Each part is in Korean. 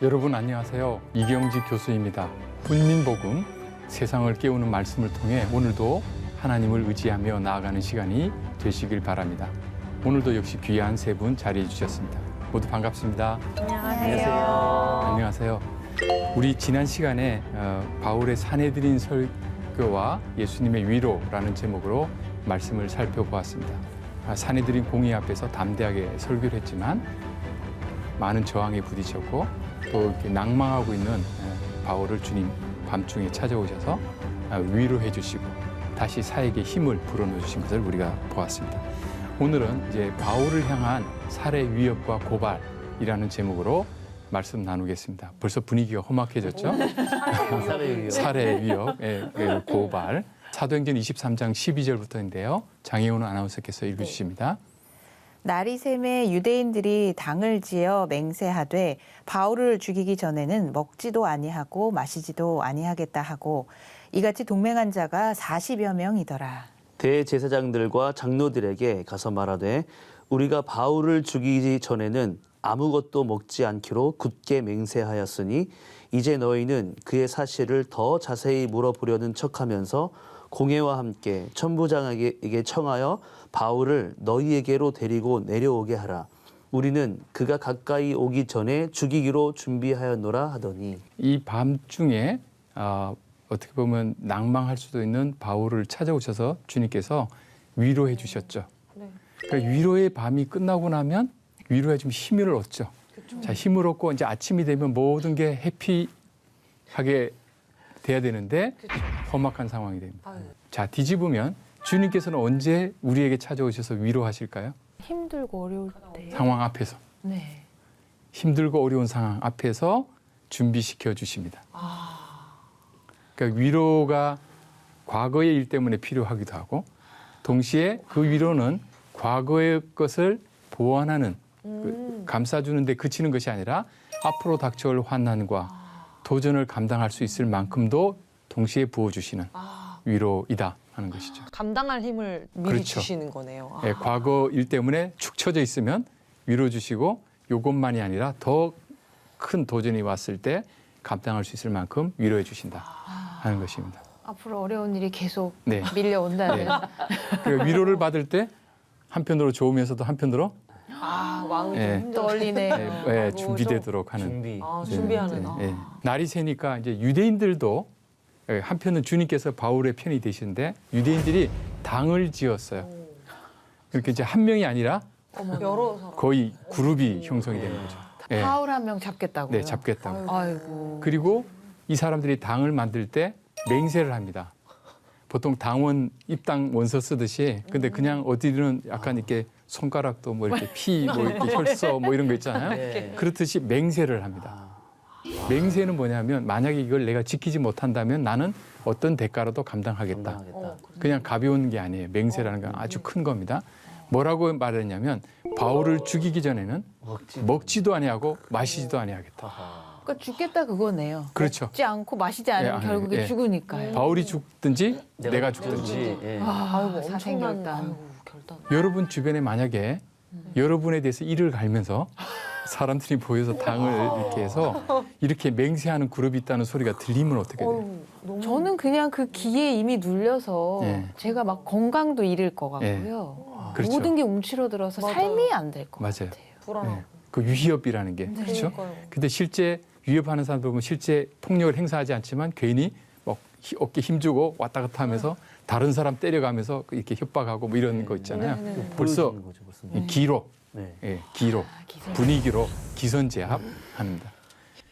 여러분 안녕하세요. 이경직 교수입니다. 훈민복음, 세상을 깨우는 말씀을 통해 오늘도 하나님을 의지하며 나아가는 시간이 되시길 바랍니다. 오늘도 역시 귀한 세 분 자리해 주셨습니다. 모두 반갑습니다. 안녕하세요. 안녕하세요. 우리 지난 시간에 바울의 사내들인 설교와 예수님의 위로라는 제목으로 말씀을 살펴보았습니다. 사내들인 공의 앞에서 담대하게 설교를 했지만 많은 저항에 부딪혔고 또 이렇게 낭망하고 있는 바울을 주님 밤중에 찾아오셔서 위로해 주시고 다시 사에게 힘을 불어넣어 주신 것을 우리가 보았습니다. 오늘은 이제 바울을 향한 살해 위협과 고발이라는 제목으로 말씀 나누겠습니다. 벌써 분위기가 험악해졌죠? 살해 위협, 고발. 사도행전 23장 12절부터인데요. 장혜원 아나운서께서 읽어주십니다. 날이 샘에 유대인들이 당을 지어 맹세하되 바울을 죽이기 전에는 먹지도 아니하고 마시지도 아니하겠다 하고 이같이 동맹한 자가 40여 명이더라. 대제사장들과 장로들에게 가서 말하되 우리가 바울을 죽이기 전에는 아무것도 먹지 않기로 굳게 맹세하였으니 이제 너희는 그의 사실을 더 자세히 물어보려는 척하면서 공회와 함께 천부장에게 청하여 바울을 너희에게로 데리고 내려오게 하라. 우리는 그가 가까이 오기 전에 죽이기로 준비하였노라 하더니. 이 밤중에 어떻게 보면 낭망할 수도 있는 바울을 찾아오셔서 주님께서 위로해 주셨죠. 그러니까 위로의 밤이 끝나고 나면 위로해 좀 힘을 얻죠. 자, 힘을 얻고 이제 아침이 되면 모든 게 해피하게 돼야 되는데 험악한 상황이 됩니다. 자, 뒤집으면 주님께서는 언제 우리에게 찾아오셔서 위로하실까요? 힘들고 어려울 때. 상황 앞에서. 네. 힘들고 어려운 상황 앞에서 준비시켜 주십니다. 그러니까 위로가 과거의 일 때문에 필요하기도 하고 동시에 그 위로는 과거의 것을 보완하는 감싸주는 데 그치는 것이 아니라 앞으로 닥쳐올 환난과 도전을 감당할 수 있을 만큼도 동시에 부어주시는 위로이다 하는 것이죠. 감당할 힘을 미리 그렇죠. 주시는 거네요. 예, 과거 일 때문에 축 처져 있으면 위로 주시고 이것만이 아니라 더 큰 도전이 왔을 때 감당할 수 있을 만큼 위로해 주신다 하는 것입니다. 앞으로 어려운 일이 계속 네. 밀려온다는. 그러니까 위로를 받을 때 한편으로 좋으면서도 한편으로 마음이 예. 좀 떨리네요. 준비되도록 하는. 준비. 준비하는. 예. 날이 새니까 이제 유대인들도 한편은 주님께서 바울의 편이 되시는데 유대인들이 당을 지었어요. 이렇게 이제 한 명이 아니라 여러 사람. 거의 그룹이 형성이 되는 거죠. 예. 바울 한 명 잡겠다고요? 네, 잡겠다고. 아이고. 그리고 이 사람들이 당을 만들 때 맹세를 합니다. 보통 당원 입당 원서 쓰듯이 근데 그냥 어디는 약간 이렇게 손가락도 뭐 이렇게 피, 뭐 이렇게 혈서 뭐 이런 거 있잖아요. 네. 그렇듯이 맹세를 합니다. 맹세는 뭐냐면 만약에 이걸 내가 지키지 못한다면 나는 어떤 대가로도 감당하겠다. 그냥 가벼운 게 아니에요. 맹세라는 건 아주 큰 겁니다. 뭐라고 말했냐면 바울을 죽이기 전에는 먹지도 아니하고 마시지도 아니하겠다. 그러니까 죽겠다 그거네요. 그렇죠. 먹지 않고 마시지 않으면 결국에 죽으니까요. 바울이 죽든지 내가 죽든지. 예. 아이고, 엄청난 사생결단. 결단. 여러분 주변에 만약에 여러분에 대해서 이를 갈면서 사람들이 보여서 당을 이렇게 해서 이렇게 맹세하는 그룹이 있다는 소리가 들리면 어떻게 돼요? 저는 그냥 그 기에 이미 눌려서 예. 제가 막 건강도 잃을 것 같고요. 그렇죠. 모든 게 움츠러들어서 맞아요. 삶이 안 될 것 맞아요. 같아요. 불안하고. 네. 그 위협이라는 게 그렇죠. 그러니까요. 근데 실제 위협하는 사람들 보면 실제 폭력을 행사하지 않지만 괜히 막 어깨 힘주고 왔다 갔다 하면서 다른 사람 때려가면서 이렇게 협박하고 뭐 이런 거 있잖아요. 벌써 이 기로, 네. 기로, 분위기로 기선제압합니다.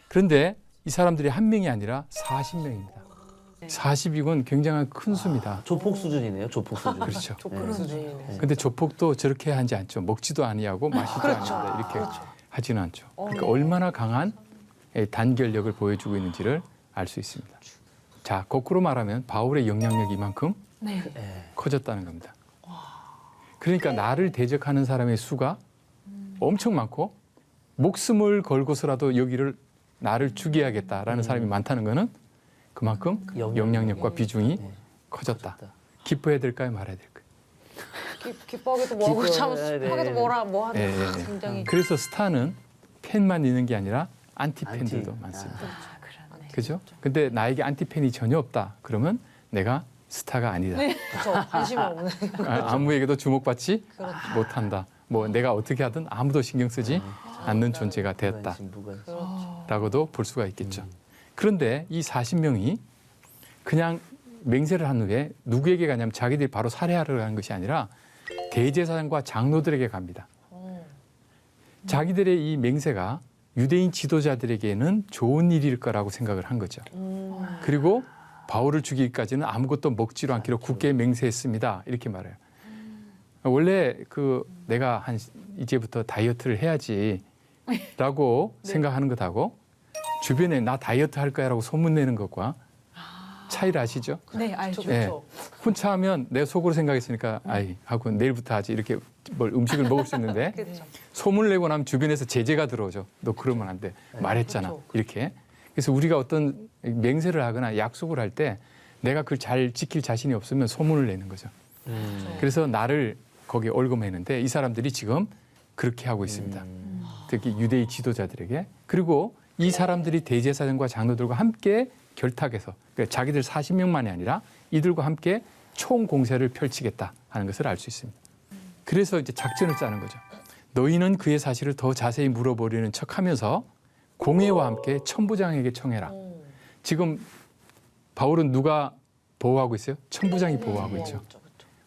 그런데 이 사람들이 한 명이 아니라 40명입니다. 40이건 굉장한 큰 수입니다. 조폭 수준이네요. 조폭 수준. 그렇죠. 그러네. 근데 조폭도 저렇게 하지 않죠. 먹지도 아니하고 마시지도 아니한다. 이렇게 하지는 않죠. 그러니까 얼마나 강한 단결력을 보여주고 있는지를 알 수 있습니다. 자, 거꾸로 말하면 바울의 영향력이 이만큼 커졌다는 겁니다. 그러니까 나를 대적하는 사람의 수가 엄청 많고 목숨을 걸고서라도 여기를 나를 죽여야겠다라는 사람이 많다는 것은 그만큼 영향력과 비중이 커졌다. 기뻐해야 될까요? 말아야 될까요? 기뻐하게도 뭐하고 참 네, 네. 하게도 뭐라 뭐 하는 예, 예. 굉장히 그래서 스타는 팬만 있는 게 아니라 안티팬들도 안티. 많습니다. 그러네. 그죠? 근데 나에게 안티팬이 전혀 없다. 그러면 내가 스타가 아니다. 그렇죠. 관심이 없는. 아무에게도 주목받지 그렇죠. 못한다. 뭐 내가 어떻게 하든 아무도 신경 쓰지 않는 존재가 되었다. 무관심. 그렇죠. 라고도 볼 수가 있겠죠. 그런데 이 40명이 그냥 맹세를 한 후에 누구에게 가냐면 자기들이 바로 살해하러 가는 것이 아니라 대제사장과 장로들에게 갑니다. 자기들의 이 맹세가 유대인 지도자들에게는 좋은 일일 거라고 생각을 한 거죠. 그리고 바울을 죽이기까지는 아무것도 먹지도 않기로 굳게 맹세했습니다. 이렇게 말해요. 원래 내가 이제부터 다이어트를 해야지라고 생각하는 것하고 주변에 나 다이어트 할 거야라고 소문내는 것과 차이를 아시죠? 네, 알죠. 예. 그렇죠. 혼자 하면 내 속으로 생각했으니까 아이 하고 내일부터 하지 이렇게 뭘 음식을 먹을 수 있는데 그렇죠. 소문을 내고 나면 주변에서 제재가 들어오죠. 너 그러면 안 돼. 말했잖아. 그렇죠. 이렇게. 그래서 우리가 어떤 맹세를 하거나 약속을 할 때 내가 그걸 잘 지킬 자신이 없으면 소문을 내는 거죠. 그래서 나를 거기에 올검했는데 이 사람들이 지금 그렇게 하고 있습니다. 특히 유대의 지도자들에게. 그리고 이 사람들이 대제사장과 장로들과 함께 결탁해서 그러니까 자기들 40명만이 아니라 이들과 함께 총공세를 펼치겠다 하는 것을 알 수 있습니다. 그래서 이제 작전을 짜는 거죠. 너희는 그의 사실을 더 자세히 물어보려는 척하면서 공회와 함께 천부장에게 청해라. 지금 바울은 누가 보호하고 있어요? 천부장이 보호하고 있죠. 그렇죠.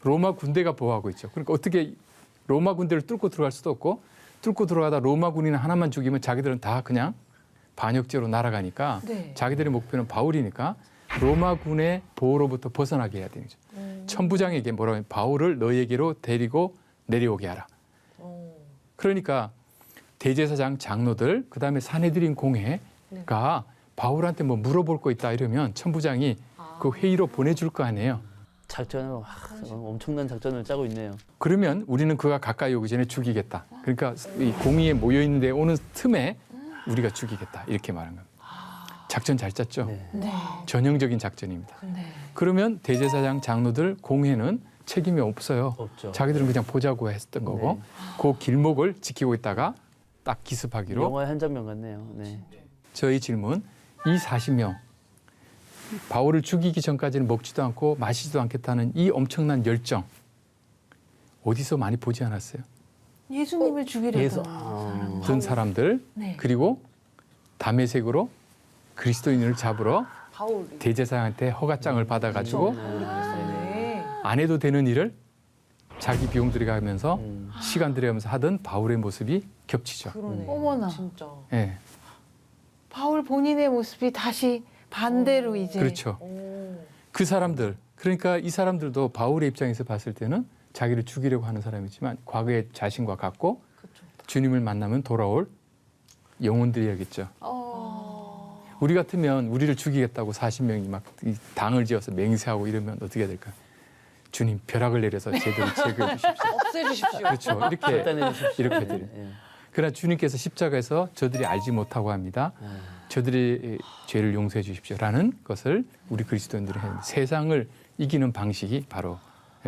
로마 군대가 보호하고 있죠. 그러니까 어떻게 로마 군대를 뚫고 들어갈 수도 없고 뚫고 들어가다 로마 군인 하나만 죽이면 자기들은 다 그냥 반역죄로 날아가니까 네. 자기들의 목표는 바울이니까 로마 군의 보호로부터 벗어나게 해야 되는 거죠. 천부장에게 뭐라고 하면 바울을 너희에게로 데리고 내려오게 하라. 그러니까 대제사장 장로들 그다음에 사내들인 공회가 바울한테 뭐 물어볼 거 있다 이러면 천부장이 그 회의로 보내줄 거 아니에요. 작전을 엄청난 작전을 짜고 있네요. 그러면 우리는 그가 가까이 오기 전에 죽이겠다. 그러니까 이 공의에 모여 있는데 오는 틈에 우리가 죽이겠다. 이렇게 말한 겁니다. 작전 잘 짰죠? 네. 네. 전형적인 작전입니다. 네. 그러면 대제사장 장로들 공회는 책임이 없어요. 없죠. 자기들은 그냥 보자고 했던 거고 그 길목을 지키고 있다가 딱 기습하기로. 영화의 한 장면 같네요. 네. 저희 질문, 이 40명 바울을 죽이기 전까지는 먹지도 않고 마시지도 않겠다는 이 엄청난 열정 어디서 많이 보지 않았어요? 예수님을 죽이려던 그런 사람들 네. 그리고 다메섹으로 그리스도인을 잡으러 바울이. 대제사장한테 허가장을 받아가지고 네. 안 해도 되는 일을 자기 비용 들여가면서 시간 들여가면서 하던 바울의 모습이 겹치죠. 그러네. 어머나. 진짜. 예, 바울 본인의 모습이 다시 반대로 이제 그렇죠. 오. 그 사람들 그러니까 이 사람들도 바울의 입장에서 봤을 때는 자기를 죽이려고 하는 사람이지만 과거의 자신과 같고 그렇죠. 주님을 만나면 돌아올 영혼들이야겠죠. 우리 같으면 우리를 죽이겠다고 40명이 막 이 당을 지어서 맹세하고 이러면 어떻게 해야 될까? 주님 벼락을 내려서 제대로 제거해 주십시오. 없애주십시오. 그렇죠. 이렇게 결단해 주십시오. 이렇게 드려요. 예. 그러나 주님께서 십자가에서 저들이 알지 못하고 합니다. 저들의 죄를 용서해 주십시오라는 것을 우리 그리스도인들이 해야 됩니다. 세상을 이기는 방식이 바로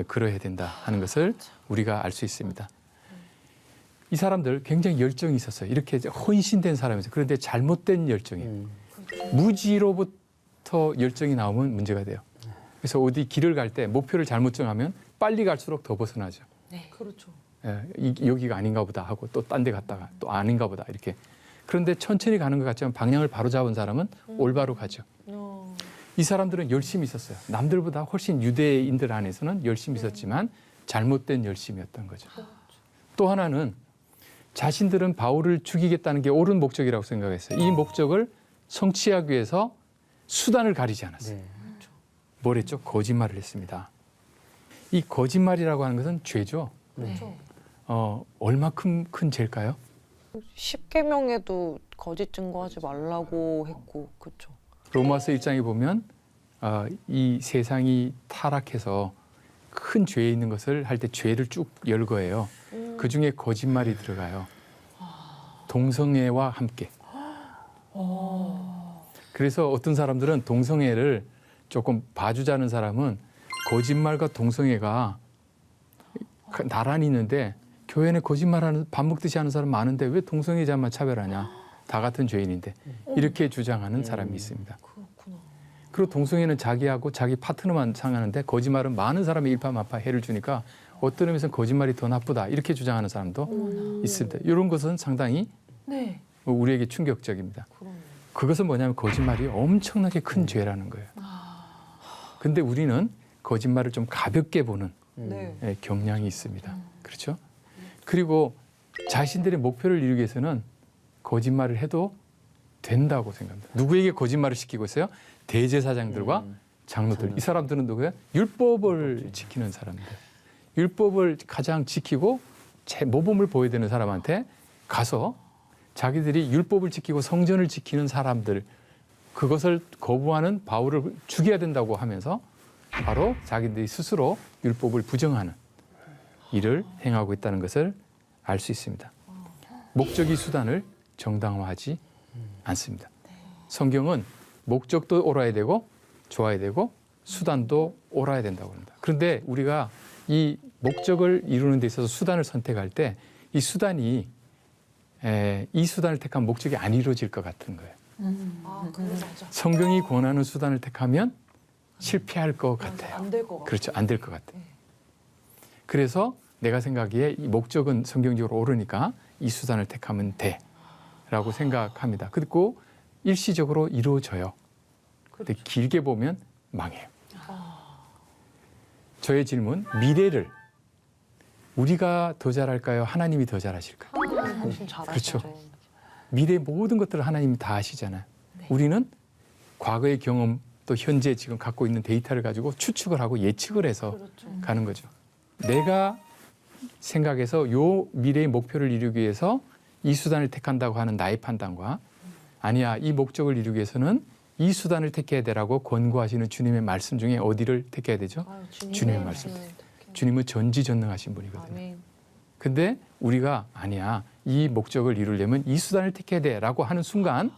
그러해야 된다 하는 것을 우리가 알 수 있습니다. 이 사람들 굉장히 열정이 있었어요. 이렇게 헌신된 사람이었어요. 그런데 잘못된 열정이에요. 무지로부터 열정이 나오면 문제가 돼요. 그래서 어디 길을 갈 때 목표를 잘못 정하면 빨리 갈수록 더 벗어나죠. 네. 그렇죠. 예, 여기가 아닌가 보다 하고 또 딴 데 갔다가 또 아닌가 보다 이렇게. 그런데 천천히 가는 것 같지만 방향을 바로 잡은 사람은 올바로 가죠. 이 사람들은 열심히 있었어요. 남들보다 훨씬 유대인들 안에서는 열심히 있었지만 잘못된 열심이었던 거죠. 또 하나는 자신들은 바울을 죽이겠다는 게 옳은 목적이라고 생각했어요. 이 목적을 성취하기 위해서 수단을 가리지 않았어요. 네. 뭘 했죠? 거짓말을 했습니다. 이 거짓말이라고 하는 것은 죄죠. 그렇죠. 얼마큼 큰 죄일까요? 10계명에도 거짓 증거하지 말라고 했고, 그렇죠. 로마서 1장에 보면 이 세상이 타락해서 큰 죄에 있는 것을 할 때 죄를 쭉 열거해요. 그 중에 거짓말이 들어가요. 동성애와 함께. 그래서 어떤 사람들은 동성애를 조금 봐주자는 사람은 거짓말과 동성애가 나란히 있는데 교회 내 거짓말하는 밥 먹듯이 하는 사람 많은데 왜 동성애자만 차별하냐 다 같은 죄인인데 이렇게 주장하는 사람이 있습니다. 그렇구나. 그리고 동성애는 자기하고 자기 파트너만 상하는데 거짓말은 많은 사람이 일파만파 해를 주니까 어떤 의미에서는 거짓말이 더 나쁘다 이렇게 주장하는 사람도 있습니다. 이런 것은 상당히 네. 우리에게 충격적입니다. 그러네. 그것은 뭐냐면 거짓말이 엄청나게 큰 죄라는 거예요. 근데 우리는 거짓말을 좀 가볍게 보는 네. 경향이 있습니다. 그렇죠? 그리고 자신들의 목표를 이루기 위해서는 거짓말을 해도 된다고 생각합니다. 누구에게 거짓말을 시키고 있어요? 대제사장들과 장로들. 이 사람들은 누구예요? 율법을 지키는 사람들. 율법을 가장 지키고 제 모범을 보여야 되는 사람한테 가서 자기들이 율법을 지키고 성전을 지키는 사람들 그것을 거부하는 바울을 죽여야 된다고 하면서 바로 자기들이 스스로 율법을 부정하는 일을 행하고 있다는 것을 알 수 있습니다. 목적이 수단을 정당화하지 않습니다. 성경은 목적도 옳아야 되고 좋아야 되고 수단도 옳아야 된다고 합니다. 그런데 우리가 이 목적을 이루는 데 있어서 수단을 선택할 때 이 수단이 이 수단을 택하면 목적이 안 이루어질 것 같은 거예요. 아, 그래 맞아. 성경이 권하는 수단을 택하면 실패할 것 같아요. 안 될 것 같아. 그렇죠. 안 될 것 같아요. 그래서 내가 생각하기에 이 목적은 성경적으로 옳으니까 이 수단을 택하면 돼라고 생각합니다. 그리고 일시적으로 이루어져요. 근데 길게 보면 망해요. 저의 질문, 미래를 우리가 더 잘할까요? 하나님이 더 잘하실까요? 하나님 훨씬 잘하시죠. 그렇죠. 미래의 모든 것들을 하나님이 다 아시잖아요. 우리는 과거의 경험 또 현재 지금 갖고 있는 데이터를 가지고 추측을 하고 예측을 해서 그렇죠. 가는 거죠. 내가 생각해서 요 미래의 목표를 이루기 위해서 이 수단을 택한다고 하는 나의 판단과 아니야, 이 목적을 이루기 위해서는 이 수단을 택해야 되라고 권고하시는 주님의 말씀 중에 어디를 택해야 되죠? 아유, 주님의 말씀. 주님은 전지전능하신 분이거든요. 아멘. 근데 우리가 아니야, 이 목적을 이루려면 이 수단을 택해야 돼라고 하는 순간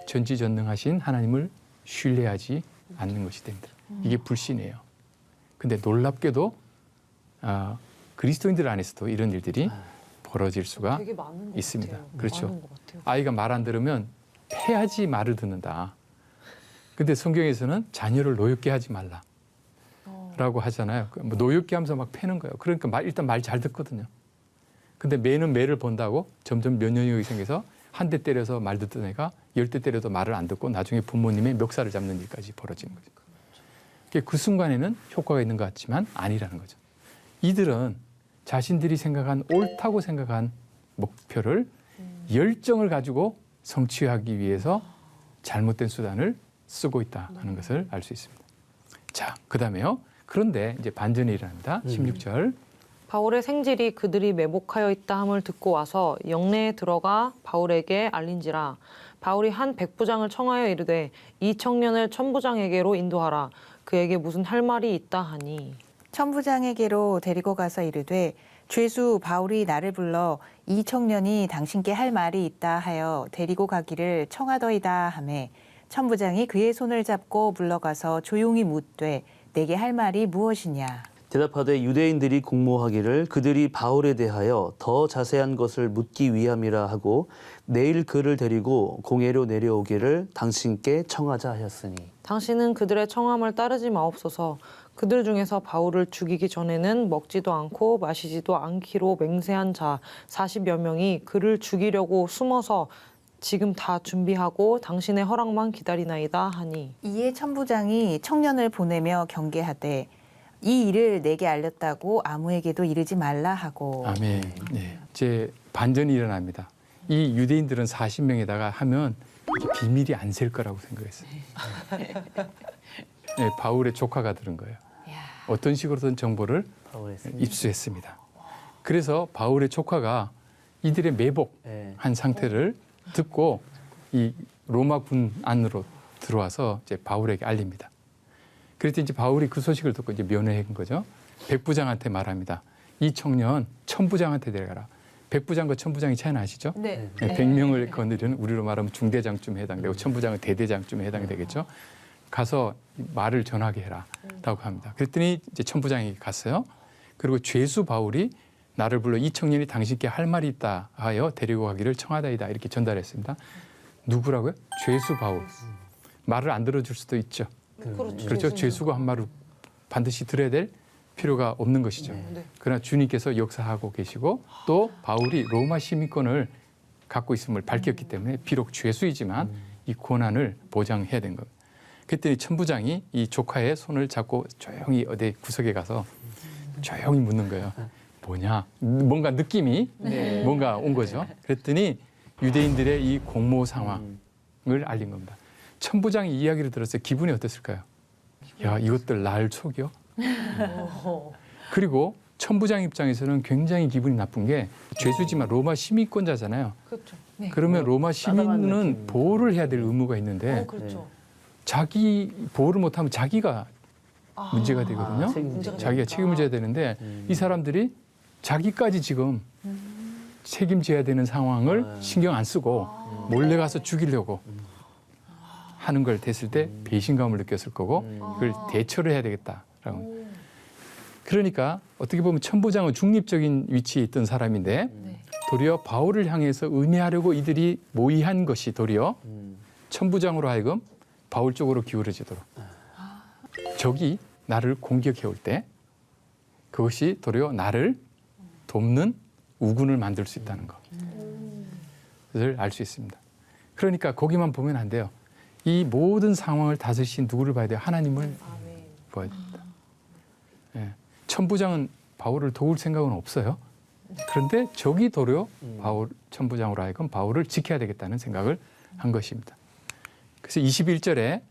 전지전능하신 하나님을 신뢰하지 않는 것이 됩니다. 이게 불신이에요. 근데 놀랍게도 그리스도인들 안에서도 이런 일들이 벌어질 수가 되게 많은 것 있습니다. 같아요. 그렇죠. 많은 것 같아요. 아이가 말 안 들으면 패야지 말을 듣는다. 근데 성경에서는 자녀를 노엽게 하지 말라라고 하잖아요. 뭐 노엽게 하면서 막 패는 거예요. 그러니까 일단 말 잘 듣거든요. 근데 매는 매를 본다고 점점 면역력이 생겨서 한 대 때려서 말 듣던 애가 10대 때려도 말을 안 듣고 나중에 부모님의 멱살을 잡는 일까지 벌어지는 거죠. 그 순간에는 효과가 있는 것 같지만 아니라는 거죠. 이들은 자신들이 생각한 옳다고 생각한 목표를 열정을 가지고 성취하기 위해서 잘못된 수단을 쓰고 있다는 것을 알 수 있습니다. 자, 그다음에요. 그런데 이제 반전이 일어납니다. 16절. 바울의 생질이 그들이 매복하여 있다 함을 듣고 와서 영내에 들어가 바울에게 알린지라. 바울이 한 백부장을 청하여 이르되 이 청년을 천부장에게로 인도하라. 그에게 무슨 할 말이 있다 하니. 천부장에게로 데리고 가서 이르되 죄수 바울이 나를 불러 이 청년이 당신께 할 말이 있다 하여 데리고 가기를 청하더이다 하매 천부장이 그의 손을 잡고 불러가서 조용히 묻되 내게 할 말이 무엇이냐. 대답하되 유대인들이 공모하기를 그들이 바울에 대하여 더 자세한 것을 묻기 위함이라 하고 내일 그를 데리고 공회로 내려오기를 당신께 청하자 하였으니. 당신은 그들의 청함을 따르지 마옵소서. 그들 중에서 바울을 죽이기 전에는 먹지도 않고 마시지도 않기로 맹세한 자 40여 명이 그를 죽이려고 숨어서 지금 다 준비하고 당신의 허락만 기다리나이다 하니. 이에 천부장이 청년을 보내며 경계하되 이 일을 내게 알렸다고 아무에게도 이르지 말라 하고. 아멘. 네. 이제 반전이 일어납니다. 이 유대인들은 40명에다가 하면 이게 비밀이 안 셀 거라고 생각했어요. 네, 바울의 조카가 들은 거예요. 어떤 식으로든 정보를 입수했습니다. 그래서 바울의 조카가 이들의 매복한 상태를 듣고 이 로마 군 안으로 들어와서 이제 바울에게 알립니다. 그랬더니 이제 바울이 그 소식을 듣고 이제 면회한 거죠. 백부장한테 말합니다. 이 청년 천부장한테 데려가라. 백부장과 천부장이 차이 나시죠? 네. 100명을 거느리는 우리로 말하면 중대장쯤에 해당되고 천부장은 대대장쯤에 해당이 되겠죠. 가서 말을 전하게 해라라고 합니다. 그랬더니 이제 천부장이 갔어요. 그리고 죄수 바울이 나를 불러 이 청년이 당신께 할 말이 있다 하여 데리고 가기를 청하다이다 이렇게 전달했습니다. 누구라고요? 죄수 바울. 말을 안 들어줄 수도 있죠. 그렇죠. 죄수가 한 말을 반드시 들어야 될 필요가 없는 것이죠. 네. 그러나 주님께서 역사하고 계시고 또 바울이 로마 시민권을 갖고 있음을 밝혔기 때문에 비록 죄수이지만 이 권한을 보장해야 된 겁니다. 그랬더니 천부장이 이 조카의 손을 잡고 조용히 어디 구석에 가서 조용히 묻는 거예요. 뭐냐? 뭔가 느낌이 뭔가 온 거죠. 그랬더니 유대인들의 이 공모 상황을 알린 겁니다. 천부장이 이야기를 들었을 때 기분이 어땠을까요? 야, 이것들 날 속여? 그리고 천부장 입장에서는 굉장히 기분이 나쁜 게 죄수지만 로마 시민권자잖아요. 그렇죠. 그러면 로마 따당한 시민은 느낌. 보호를 해야 될 의무가 있는데 그렇죠. 자기 보호를 못하면 자기가 문제가 되거든요. 책임지죠. 자기가 책임을 져야 되는데 이 사람들이 자기까지 지금 책임져야 되는 상황을 신경 안 쓰고 몰래 가서 죽이려고 하는 걸 됐을 때 배신감을 느꼈을 거고 그걸 대처를 해야 되겠다라고. 그러니까 어떻게 보면 천부장은 중립적인 위치에 있던 사람인데 도리어 바울을 향해서 은혜하려고 이들이 모의한 것이 도리어 천부장으로 하여금 바울 쪽으로 기울어지도록. 적이 나를 공격해 올 때 그것이 도리어 나를 돕는 우군을 만들 수 있다는 것을 알 수 있습니다. 그러니까 거기만 보면 안 돼요. 이 모든 상황을 다스리신 누구를 봐야 돼요? 하나님을 봐야 됩니다. 예. 천부장은 바울을 도울 생각은 없어요. 그런데 적이 도리어 바울 천부장으로 하여금 바울을 지켜야 되겠다는 생각을 한 것입니다. 그래서 21절에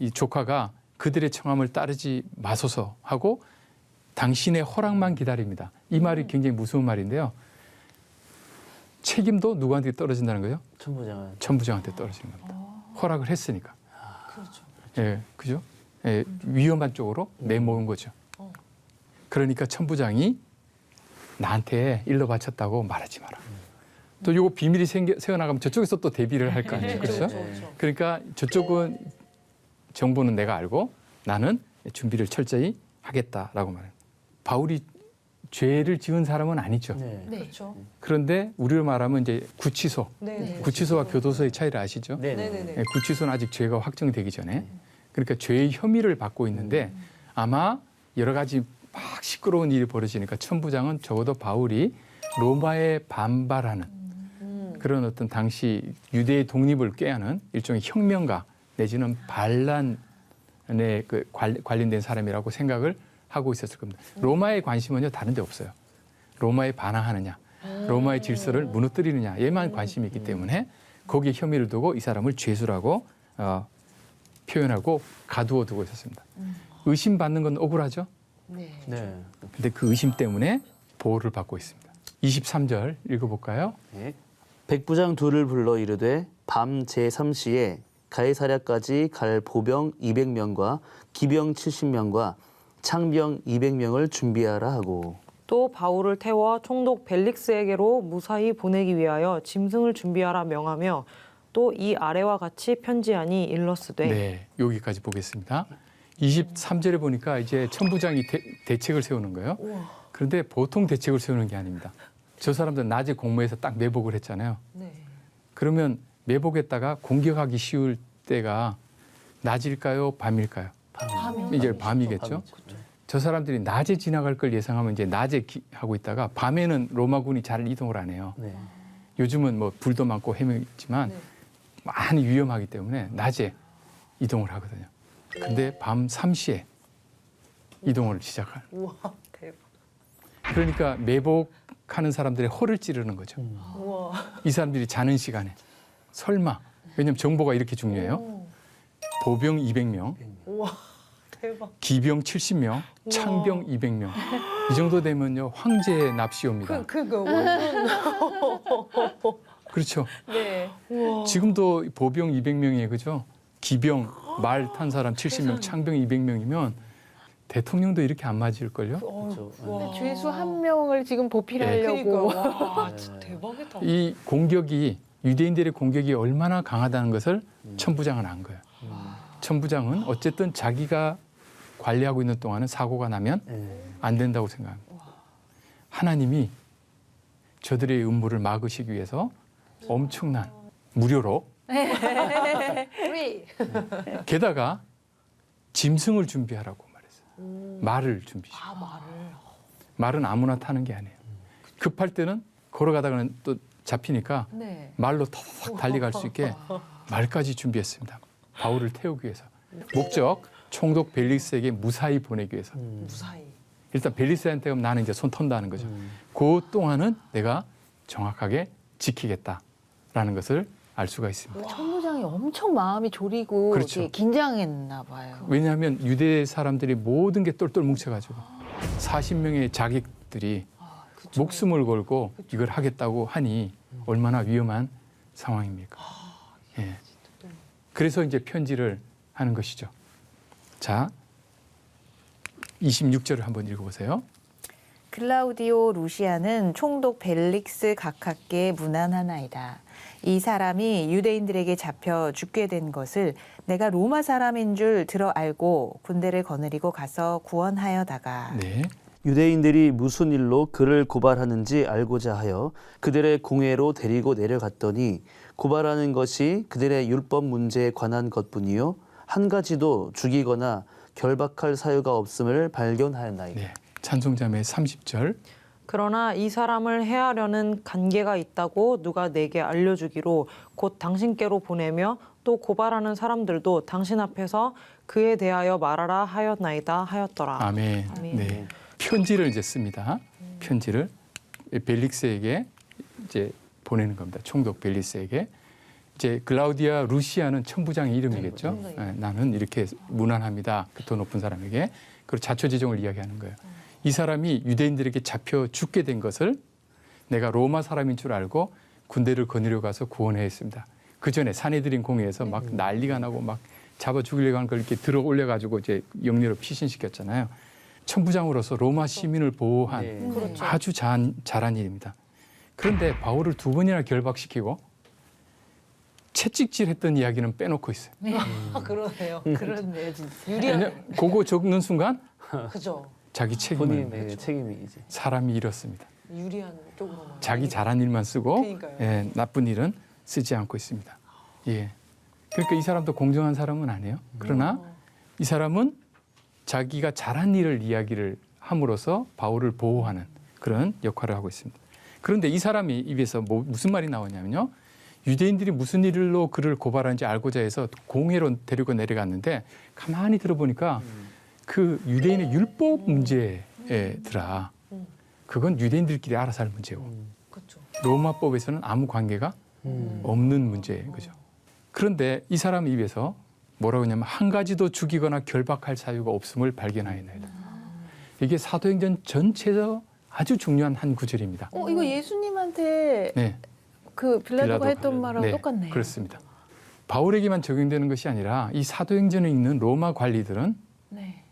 이 조카가 그들의 청함을 따르지 마소서 하고 당신의 허락만 기다립니다. 이 말이 굉장히 무서운 말인데요. 책임도 누구한테 떨어진다는 거예요? 천부장은 천부장한테 떨어지는 겁니다. 허락을 했으니까. 그렇죠. 예, 그죠? 예, 위험한 쪽으로 내모은 거죠. 그러니까 천부장이 나한테 일러 바쳤다고 말하지 마라. 또 요거 비밀이 새어나가면 저쪽에서 또 대비를 할 거 아니에요. 그렇죠? 그러니까 저쪽은 정보는 내가 알고 나는 준비를 철저히 하겠다라고 말해요. 바울이 죄를 지은 사람은 아니죠. 네. 그렇죠. 그런데 우리로 말하면 이제 구치소, 구치소와 교도소의 차이를 아시죠? 네. 예, 구치소는 아직 죄가 확정되기 전에 그러니까 죄의 혐의를 받고 있는데 아마 여러 가지 막 시끄러운 일이 벌어지니까 천부장은 적어도 바울이 로마에 반발하는 그런 어떤 당시 유대의 독립을 꾀하는 일종의 혁명가 내지는 반란에 관련된 사람이라고 생각을 하고 있었을 겁니다. 로마의 관심은요 다른 데 없어요. 로마에 반항하느냐, 로마의 질서를 무너뜨리느냐 얘만 관심이 있기 때문에 거기에 혐의를 두고 이 사람을 죄수라고 표현하고 가두어 두고 있었습니다. 의심받는 건 억울하죠. 네. 근데 그 의심 때문에 보호를 받고 있습니다. 23절 읽어볼까요? 네. 백부장 둘을 불러 이르되 밤 제3시에 가이사랴까지 갈 보병 200명과 기병 70명과 창병 200명을 준비하라 하고 또 바울을 태워 총독 벨릭스에게로 무사히 보내기 위하여 짐승을 준비하라 명하며 또 이 아래와 같이 편지하니 일러스되 네, 여기까지 보겠습니다. 23절에 보니까 이제 천부장이 대책을 세우는 거예요. 그런데 보통 대책을 세우는 게 아닙니다. 저 사람들 낮에 공모해서 딱 매복을 했잖아요. 그러면 매복했다가 공격하기 쉬울 때가 낮일까요? 밤일까요? 이제 밤이겠죠. 저 사람들이 낮에 지나갈 걸 예상하면 이제 낮에 하고 있다가 밤에는 로마군이 잘 이동을 안 해요. 네. 요즘은 뭐 불도 많고 해명있지만 많이 위험하기 때문에 낮에 이동을 하거든요. 근데 밤 3시에 이동을 시작할. 우와 대박. 그러니까 매복하는 사람들의 허를 찌르는 거죠. 우와. 이 사람들이 자는 시간에 설마 왜냐면 정보가 이렇게 중요해요. 보병 200명, 우와 대박. 기병 70명, 창병 200명. 이 정도 되면요 황제의 납시 옵니다. 그거 그렇죠. 네. 지금도 보병 200명이에요, 그죠? 기병 말 탄 사람 70명, 창병 200명이면 대통령도 이렇게 안 맞을걸요? 그렇죠. 근데 죄수 한 명을 지금 보필하려고 그러니까 와 진짜 대박이다. 이 공격이 유대인들의 공격이 얼마나 강하다는 것을 천부장은 안 거예요. 천부장은 어쨌든 자기가 관리하고 있는 동안은 사고가 나면 안 된다고 생각합니다. 하나님이 저들의 음모를 막으시기 위해서 엄청난 무료로 게다가 짐승을 준비하라고 말했어요. 말을 준비시켜. 말은 아무나 타는 게 아니에요. 급할 때는 걸어가다가는 또 잡히니까 네. 말로 턱 달려갈 수 있게 말까지 준비했습니다. 바울을 태우기 위해서. 목적 총독 벨릭스에게 무사히 보내기 위해서. 무사히. 일단 벨릭스한테 그럼 나는 이제 손 턴다는 거죠. 그 동안은 내가 정확하게 지키겠다라는 것을 알 수가 있습니다. 천부장이 엄청 마음이 졸이고 그렇죠. 되게 긴장했나 봐요. 왜냐하면 유대 사람들이 모든 게 똘똘 뭉쳐가지고 40명의 자객들이 목숨을 걸고 이걸 하겠다고 하니 얼마나 위험한 상황입니까? 예. 그래서 이제 편지를 하는 것이죠. 자, 26절을 한번 읽어보세요. 클라우디오 루시아는 총독 벨릭스 각하께 문안하나이다. 이 사람이 유대인들에게 잡혀 죽게 된 것을 내가 로마 사람인 줄 들어 알고 군대를 거느리고 가서 구원하여다가 네. 유대인들이 무슨 일로 그를 고발하는지 알고자 하여 그들의 공회로 데리고 내려갔더니 고발하는 것이 그들의 율법 문제에 관한 것뿐이요 한 가지도 죽이거나 결박할 사유가 없음을 발견하였나이다. 네. 찬송자매 30절. 그러나 이 사람을 해하려는 관계가 있다고 누가 내게 알려주기로 곧 당신께로 보내며 또 고발하는 사람들도 당신 앞에서 그에 대하여 말하라 하였나이다 하였더라. 아멘. 아멘. 네. 편지를 이제 씁니다. 편지를 벨릭스에게 이제 보내는 겁니다. 총독 벨릭스에게. 이제 클라우디아 루시아는 천부장의 이름이겠죠. 네, 나는 이렇게 문안합니다. 그 더 높은 사람에게. 그리고 자초지종을 이야기하는 거예요. 이 사람이 유대인들에게 잡혀 죽게 된 것을 내가 로마 사람인 줄 알고 군대를 거느려 가서 구원해 했습니다. 그 전에 사내들인 공회에서 막 난리가 나고 막 잡아 죽이려고 하는 걸 이렇게 들어 올려가지고 이제 영리로 피신시켰잖아요. 천부장으로서 로마 시민을 보호한 네. 그렇죠. 아주 잘한 일입니다. 그런데 바울을 2번이나 결박시키고 채찍질했던 이야기는 빼놓고 있어요. 그러네요. 그렇네요, 진짜. 왜냐 그거 적는 순간 그죠. 자기 책임을 본인의 책임이 이제 사람이 잃었습니다. 유리한 쪽으로만. 자기 잘한 일만 쓰고 그러니까요. 예, 나쁜 일은 쓰지 않고 있습니다. 예. 그러니까 이 사람도 공정한 사람은 아니에요. 그러나 이 사람은 자기가 잘한 일을 이야기를 함으로써 바울을 보호하는 그런 역할을 하고 있습니다. 그런데 이 사람이 입에서 무슨 말이 나오냐면요. 유대인들이 무슨 일로 그를 고발하는지 알고자 해서 공회로 데리고 내려갔는데 가만히 들어보니까 그 유대인의 율법 문제더라. 그건 유대인들끼리 알아서 할 문제고 그렇죠. 로마법에서는 아무 관계가 없는 문제인 거죠. 그런데 이 사람 입에서 뭐라고 하냐면 한 가지도 죽이거나 결박할 사유가 없음을 발견하였나이다. 이게 사도행전 전체에서 아주 중요한 한 구절입니다. 이거 예수님한테 네, 그 빌라도가 빌라도. 했던 말하고 네, 똑같네요. 그렇습니다. 바울에게만 적용되는 것이 아니라 이 사도행전에 있는 로마 관리들은 네.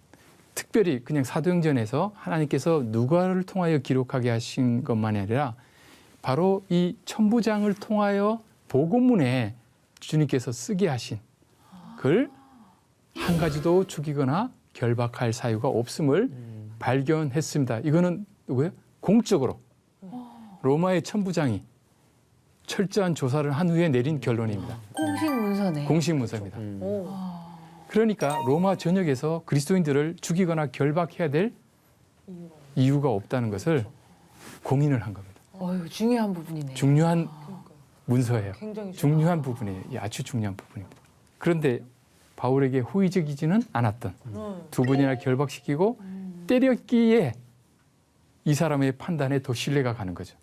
특별히 그냥 사도행전에서 하나님께서 누가를 통하여 기록하게 하신 것만이 아니라 바로 이 천부장을 통하여 복음문에 주님께서 쓰게 하신 글 한 가지도 죽이거나 결박할 사유가 없음을 발견했습니다. 이거는 누구예요? 공적으로 로마의 천부장이 철저한 조사를 한 후에 내린 결론입니다. 공식 문서네. 공식 문서입니다. 오. 그러니까 로마 전역에서 그리스도인들을 죽이거나 결박해야 될 이유가 없다는 것을 공인을 한 겁니다. 중요한 부분이네요. 중요한 문서예요. 굉장히 중요한 부분이에요. 아주 중요한 부분입니다. 그런데 바울에게 호의적이지는 않았던 2번이나 결박시키고 때렸기에 이 사람의 판단에 더 신뢰가 가는 거죠.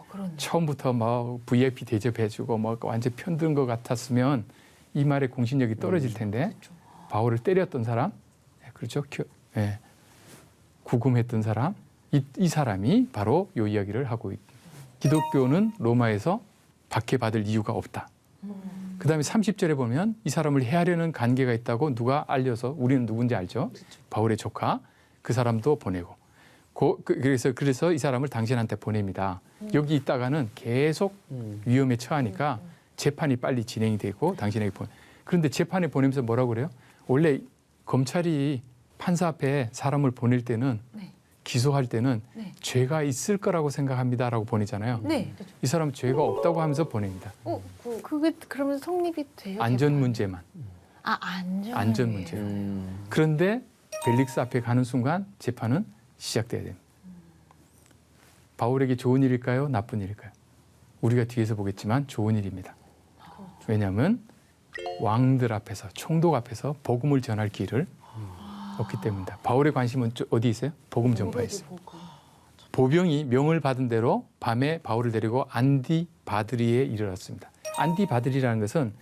그렇네. 처음부터 막 VIP 대접해주고 막 완전 편든 것 같았으면 이 말의 공신력이 떨어질 텐데 바울을 때렸던 사람, 그렇죠? 예. 구금했던 사람, 이 사람이 바로 이 이야기를 하고 있다. 기독교는 로마에서 박해받을 이유가 없다. 그다음에 30절에 보면 이 사람을 해하려는 관계가 있다고 누가 알려서 우리는 누군지 알죠? 바울의 조카 그 사람도 보내고 그래서 이 사람을 당신한테 보냅니다. 여기 있다가는 계속 위험에 처하니까 재판이 빨리 진행이 되고 당신에게 그런데 재판에 보내면서 뭐라고 그래요? 원래 검찰이 판사 앞에 사람을 보낼 때는 기소할 때는 네. 죄가 있을 거라고 생각합니다라고 보내잖아요. 네. 이 사람은 죄가 없다고 하면서 보냅니다. 그게 그러면 성립이 돼요? 안전 문제만. 아, 안전. 안전 문제. 그런데 벨릭스 앞에 가는 순간 재판은 시작돼야 됩니다. 바울에게 좋은 일일까요? 나쁜 일일까요? 우리가 뒤에서 보겠지만 좋은 일입니다. 왜냐하면 왕들 앞에서, 총독 앞에서 복음을 전할 길을 얻기 때문이다. 바울의 관심은 어디 있어요? 복음 전파에 있어요. 보병이 명을 받은 대로 밤에 바울을 데리고 안디바드리에 이르렀습니다. 안디바드리라는 것은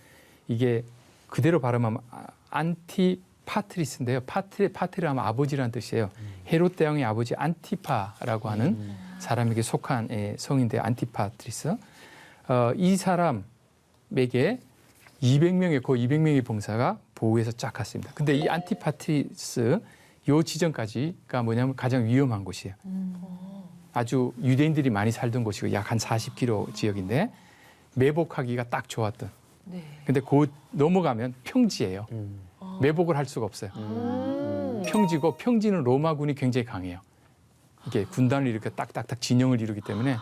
이게 그대로 발음하면 안티파트리스인데요. 파트리하면 아버지라는 뜻이에요. 헤롯 대왕의 아버지 안티파라고 하는 사람에게 속한 성인데 안티파트리스. 이 사람에게 200명의 봉사가 보호해서 쫙 갔습니다. 근데 이 안티파트리스 요 지점까지가 뭐냐면 가장 위험한 곳이에요. 아주 유대인들이 많이 살던 곳이고 약 한 40km 지역인데 매복하기가 딱 좋았던. 네. 근데 곧 넘어가면 평지예요. 매복을 할 수가 없어요. 평지고 평지는 로마군이 굉장히 강해요. 이게 군단을 이렇게 딱딱딱 진영을 이루기 때문에.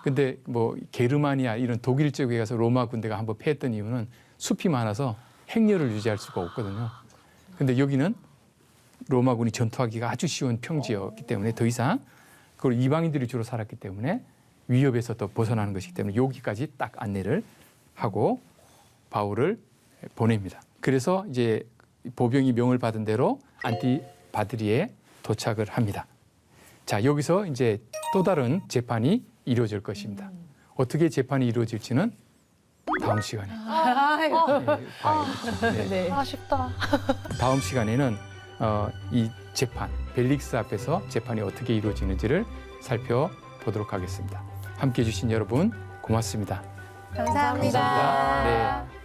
근데 뭐 게르마니아 이런 독일 쪽에 가서 로마 군대가 한번 패했던 이유는 숲이 많아서 행렬을 유지할 수가 없거든요. 근데 여기는 로마군이 전투하기가 아주 쉬운 평지였기 때문에 더 이상 그리고 이방인들이 주로 살았기 때문에 위협에서 또 벗어나는 것이기 때문에 여기까지 딱 안내를 하고 바울을 보냅니다. 그래서 이제 보병이 명을 받은 대로 안티바드리에 도착을 합니다. 자, 여기서 이제 또 다른 재판이 이루어질 것입니다. 어떻게 재판이 이루어질지는 다음 시간에 봐야겠죠. 네. 아쉽다. 다음 시간에는 이 재판, 벨릭스 앞에서 재판이 어떻게 이루어지는지를 살펴보도록 하겠습니다. 함께해 주신 여러분 고맙습니다. 감사합니다. 감사합니다. 네.